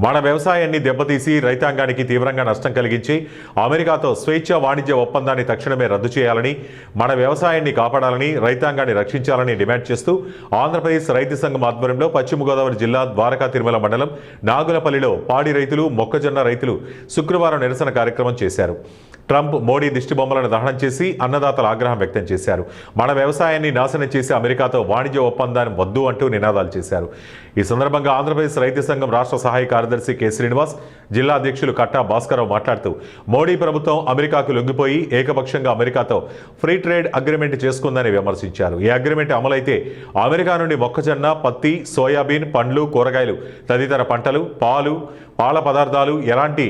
మన వ్యవసాయాన్ని దెబ్బతీసి రైతాంగానికి తీవ్రంగా నష్టం కలిగించి అమెరికాతో స్వేచ్ఛ వాణిజ్య ఒప్పందాన్ని తక్షణమే రద్దు చేయాలని, మన వ్యవసాయాన్ని కాపాడాలని, రైతాంగాన్ని రక్షించాలని డిమాండ్ చేస్తూ ఆంధ్రప్రదేశ్ రైతు సంఘం ఆధ్వర్యంలో పశ్చిమ గోదావరి జిల్లా ద్వారకా తిరుమల మండలం నాగులపల్లిలో పాడి రైతులు, మొక్కజొన్న రైతులు శుక్రవారం నిరసన కార్యక్రమం చేశారు. ట్రంప్, మోడీ దిష్టిబొమ్మలను దహనం చేసి అన్నదాతల ఆగ్రహం వ్యక్తం చేశారు. మన వ్యవసాయాన్ని నాశనం చేసి అమెరికాతో వాణిజ్య ఒప్పందాన్ని వద్దు అంటూ నినాదాలు చేశారు. ఈ సందర్భంగా ఆంధ్రప్రదేశ్ రైతు సంఘం రాష్ట్ర సహాయ కార్యదర్శి కె శ్రీనివాస్, జిల్లా అధ్యక్షులు కట్టా భాస్కరరావు మాట్లాడుతూ మోడీ ప్రభుత్వం అమెరికాకు లొంగిపోయి ఏకపక్షంగా అమెరికాతో ఫ్రీ ట్రేడ్ అగ్రిమెంట్ చేసుకుందని విమర్శించారు. ఈ అగ్రిమెంట్ అమలైతే అమెరికా నుండి మొక్కజొన్న, పత్తి, సోయాబీన్, పండ్లు, కూరగాయలు తదితర పంటలు, పాల పదార్థాలు ఎలాంటి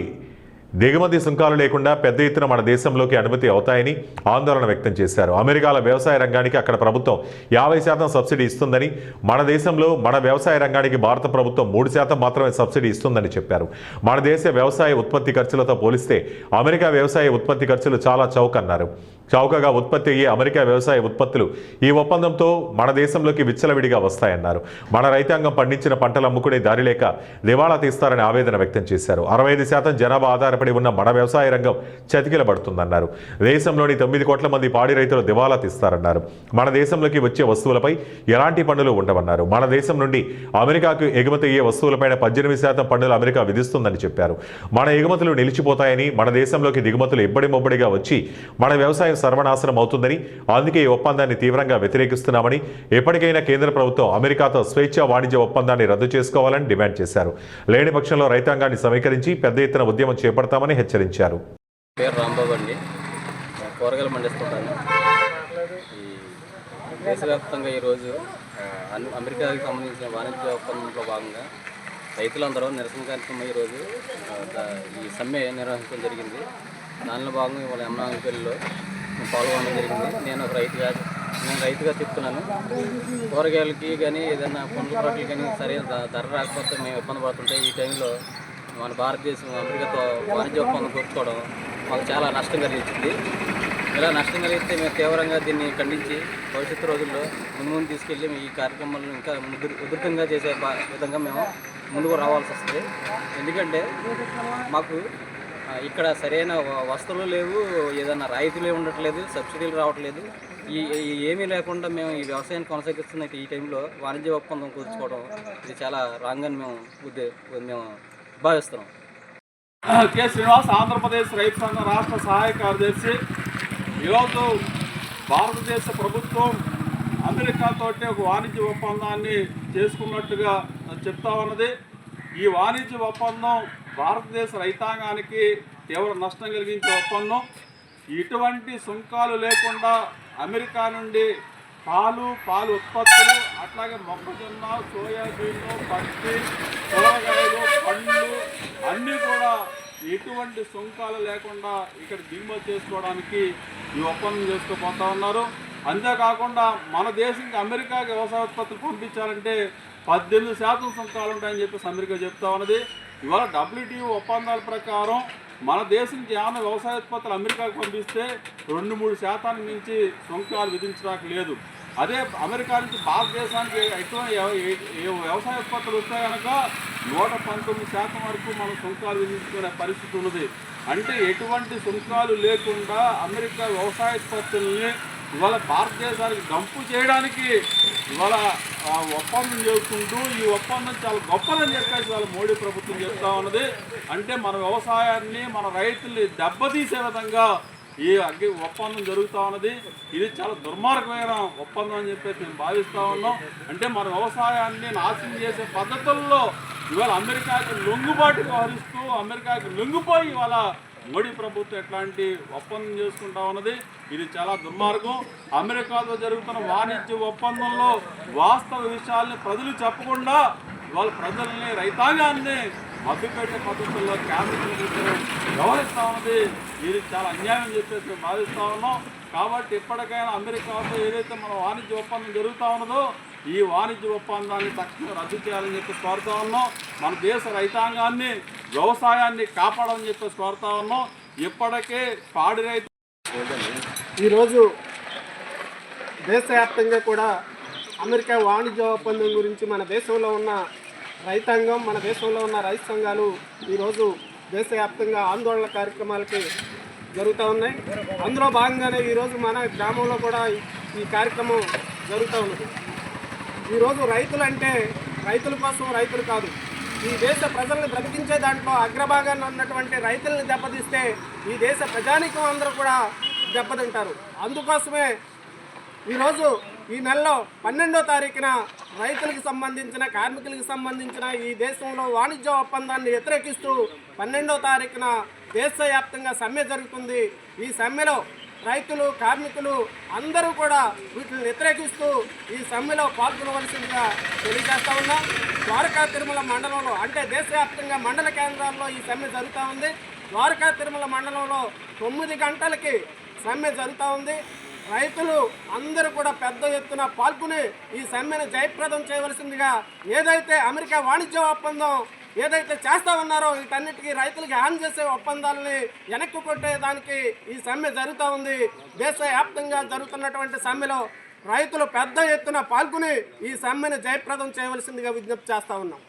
దిగుమతి సుంకాలు లేకుండా పెద్ద ఎత్తున మన దేశంలోకి అనుమతి అవుతాయని ఆందోళన వ్యక్తం చేశారు. అమెరికాల వ్యవసాయ రంగానికి అక్కడ ప్రభుత్వం 50% సబ్సిడీ ఇస్తుందని, మన దేశంలో మన వ్యవసాయ రంగానికి భారత ప్రభుత్వం 3% మాత్రమే సబ్సిడీ ఇస్తుందని చెప్పారు. మన దేశ వ్యవసాయ ఉత్పత్తి ఖర్చులతో పోలిస్తే అమెరికా వ్యవసాయ ఉత్పత్తి ఖర్చులు చాలా చౌకన్నారు. చౌకగా ఉత్పత్తి అయ్యే అమెరికా వ్యవసాయ ఉత్పత్తులు ఈ ఒప్పందంతో మన దేశంలోకి విచ్చలవిడిగా వస్తాయన్నారు. మన రైతాంగం పండించిన పంటలు అమ్ముకునే దారి లేక దివాళా తీస్తారని ఆవేదన వ్యక్తం చేశారు. 65% జనాభా ఆధారపడి ఉన్న మన వ్యవసాయ రంగం చతికిలబడుతుందన్నారు. దేశంలోని 9 కోట్ల మంది పాడి రైతులు దివాళా తీస్తారన్నారు. మన దేశంలోకి వచ్చే వస్తువులపై ఎలాంటి పన్నులు ఉండవన్నారు. మన దేశం నుండి అమెరికాకు ఎగుమతి అయ్యే వస్తువులపైన 18% పన్నులు అమెరికా విధిస్తుందని చెప్పారు. మన ఎగుమతులు నిలిచిపోతాయని, మన దేశంలోకి దిగుమతులు ఇబ్బడి మొబ్బడిగా వచ్చి మన వ్యవసాయం సర్వనాశనం అవుతుందని, అందుకే ఈ ఒప్పందాన్ని తీవ్రంగా వ్యతిరేకిస్తున్నామని, ఎప్పటికైనా కేంద్ర ప్రభుత్వం అమెరికాతో స్వేచ్ఛ వాణిజ్య ఒప్పందాన్ని రద్దు చేసుకోవాలని డిమాండ్ చేశారు. లేని పక్షంలో రైతాంగాన్ని సమీకరించి పెద్ద ఎత్తున ఉద్యమం చేపడతామని హెచ్చరించారు. పేరు రాంబాబు అండి, కూరగాయలు పండిస్తుంటాను. ఈ దేశవ్యాప్తంగా ఈరోజు అమెరికాకి సంబంధించిన వాణిజ్య ఒప్పందంలో భాగంగా రైతులందరూ నిరసన కార్యక్రమం ఈరోజు ఈ సమ్మె నిర్వహించడం జరిగింది. దానిలో భాగంగా ఇవాళ ఎమ్నాంగపల్లిలో పాల్గొనడం జరిగింది. నేను రైతుగా చెప్తున్నాను, కూరగాయలకి కానీ ఏదైనా పండ్ల పంటలు కానీ సరైన ధర రాకపోతే మేము ఇబ్బంది పడుతుంటే ఈ టైంలో మన భారతదేశం అమెరికాతో వాణిజ్య ఒప్పందం కూర్చోవడం మాకు చాలా నష్టం కలిగించింది. ఇలా నష్టం కలిగితే మేము తీవ్రంగా దీన్ని ఖండించి భవిష్యత్తు రోజుల్లో ముందు తీసుకెళ్ళి ఈ కార్యక్రమాలను ఇంకా ఉధృతంగా చేసే విధంగా మేము ముందుకు రావాల్సి వస్తుంది. ఎందుకంటే మాకు ఇక్కడ సరైన వస్తువులు లేవు, ఏదైనా రాయితీలు ఉండట్లేదు, సబ్సిడీలు రావట్లేదు. ఏమీ లేకుండా మేము ఈ వ్యవసాయాన్ని కొనసాగిస్తున్న ఈ టైంలో వాణిజ్య ఒప్పందం కూర్చుకోవడం ఇది చాలా రాంగ్ అని మేము భావిస్తున్నాం. కె శ్రీనివాస్, ఆంధ్రప్రదేశ్ రైతు సంఘం రాష్ట్ర సహాయ కార్యదర్శి. ఈరోజు భారతదేశ ప్రభుత్వం అమెరికాతో ఒక వాణిజ్య ఒప్పందాన్ని చేసుకున్నట్టుగా చెప్తా ఉన్నది. ఈ వాణిజ్య ఒప్పందం భారతదేశ రైతాంగానికి తీవ్ర నష్టం కలిగించే ఒప్పందం. ఇటువంటి సుంకాలు లేకుండా అమెరికా నుండి పాలు ఉత్పత్తులు, అట్లాగే మొక్కజొన్న, సోయాబీన్, పత్తి, కూరగాయలు, పండ్లు అన్నీ కూడా ఎటువంటి సుంకాలు లేకుండా ఇక్కడ దిగుమతి చేసుకోవడానికి ఈ ఒప్పందం చేసుకోబోతా ఉన్నారు. అంతేకాకుండా మన దేశంకి అమెరికాకి వ్యవసాయ ఉత్పత్తులు పంపించాలంటే 18% సుంకాలు ఉంటాయని చెప్పేసి అమెరికా చెప్తా ఉన్నది. ఇవాళ WTO ఒప్పందాల ప్రకారం మన దేశంకి ఏమైనా వ్యవసాయ ఉత్పత్తులు అమెరికాకు పంపిస్తే 2-3% మించి సుంకాలు విధించడానికి లేదు. అదే అమెరికా నుంచి భారతదేశానికి ఎటువంటి వ్యవసాయ ఉత్పత్తులు వస్తే కనుక 119% వరకు మనం సుంకాలు విధించుకునే పరిస్థితి ఉన్నది. అంటే ఎటువంటి సుంకాలు లేకుండా అమెరికా వ్యవసాయ ఉత్పత్తుల్ని ఇవాళ భారతదేశానికి డంపు చేయడానికి ఇవాళ ఒప్పందం చేసుకుంటూ ఈ ఒప్పందం చాలా గొప్పదని చెప్పేసి ఇవాళ మోడీ ప్రభుత్వం చెప్తా ఉన్నది. అంటే మన వ్యవసాయాన్ని, మన రైతుల్ని దెబ్బతీసే విధంగా ఈ ఒప్పందం జరుగుతూ ఉన్నది. ఇది చాలా దుర్మార్గమైన ఒప్పందం అని చెప్పేసి మేము భావిస్తూ ఉన్నాం. అంటే మన వ్యవసాయాన్ని నాశనం చేసే పద్ధతుల్లో ఇవాళ అమెరికాకి లొంగుబాటు వ్యవహరిస్తూ అమెరికాకి లొంగిపోయి ఇవాళ మోడీ ప్రభుత్వం ఎట్లాంటి ఒప్పందం చేసుకుంటా ఉన్నది. ఇది చాలా దుర్మార్గం. అమెరికాతో జరుగుతున్న వాణిజ్య ఒప్పందంలో వాస్తవ విషయాల్ని ప్రజలు చెప్పకుండా వాళ్ళ ప్రజల్ని, రైతాంగాన్ని మభ్యపెట్టే పద్ధతుల్లో కేంద్ర వ్యవహరిస్తూ ఉన్నది. ఇది చాలా అన్యాయం చెప్పేసి మేము భావిస్తూ ఉన్నాం. కాబట్టి ఇప్పటికైనా అమెరికాతో ఏదైతే మన వాణిజ్య ఒప్పందం జరుగుతూ ఉన్నదో ఈ వాణిజ్య ఒప్పందాన్ని తక్షణం రద్దు చేయాలని చెప్పేసి కోరుతా ఉన్నాం. మన దేశ రైతాంగాన్ని, వ్యవసాయాన్ని కాపాడాలని చెప్పేసి కోరుతా ఉన్నాం. ఇప్పటికే పాడి రైతు ఈరోజు దేశవ్యాప్తంగా కూడా అమెరికా వాణిజ్య ఒప్పందం గురించి మన దేశంలో ఉన్న రైతాంగం, మన దేశంలో ఉన్న రైతు సంఘాలు ఈరోజు దేశవ్యాప్తంగా ఆందోళన కార్యక్రమాలకి జరుగుతూ ఉన్నాయి. అందులో భాగంగానే ఈరోజు మన గ్రామంలో కూడా ఈ కార్యక్రమం జరుగుతూ ఉన్నది. ఈరోజు రైతులంటే రైతుల కోసం రైతులు కాదు, ఈ దేశ ప్రజల్ని బ్రతికించే దాంట్లో అగ్రభాగాన్ని ఉన్నటువంటి రైతుల్ని దెబ్బతీస్తే ఈ దేశ ప్రజానీకం అందరూ కూడా దెబ్బతింటారు. అందుకోసమే ఈరోజు ఈ నెలలో 12వ తారీఖున రైతులకు సంబంధించిన, కార్మికులకు సంబంధించిన ఈ దేశంలో వాణిజ్య ఒప్పందాన్ని వ్యతిరేకిస్తూ 12వ తారీఖున దేశవ్యాప్తంగా సమ్మె జరుగుతుంది. ఈ సమ్మెలో రైతులు, కార్మికులు అందరూ కూడా వీటిని వ్యతిరేకిస్తూ ఈ సమ్మెలో పాల్గొనవలసిందిగా తెలియజేస్తా ఉన్నాం. ద్వారకా తిరుమల మండలంలో, అంటే దేశవ్యాప్తంగా మండల కేంద్రాల్లో ఈ సమ్మె జరుగుతూ ఉంది. ద్వారకా తిరుమల మండలంలో 9 గంటలకి సమ్మె జరుగుతూ ఉంది. రైతులు అందరూ కూడా పెద్ద ఎత్తున పాల్గొని ఈ సమ్మెను జయప్రదం చేయవలసిందిగా, ఏదైతే అమెరికా వాణిజ్య ఒప్పందం ఏదైతే చేస్తూ ఉన్నారో వీటన్నిటికీ రైతులకి హాని చేసే ఒప్పందాలని వెనక్కి కొట్టేదానికి ఈ సమ్మె జరుగుతూ ఉంది. దేశవ్యాప్తంగా జరుగుతున్నటువంటి సమ్మెలో రైతులు పెద్ద ఎత్తున పాల్గొని ఈ సమ్మెను జయప్రదం చేయవలసిందిగా విజ్ఞప్తి చేస్తూ ఉన్నాం.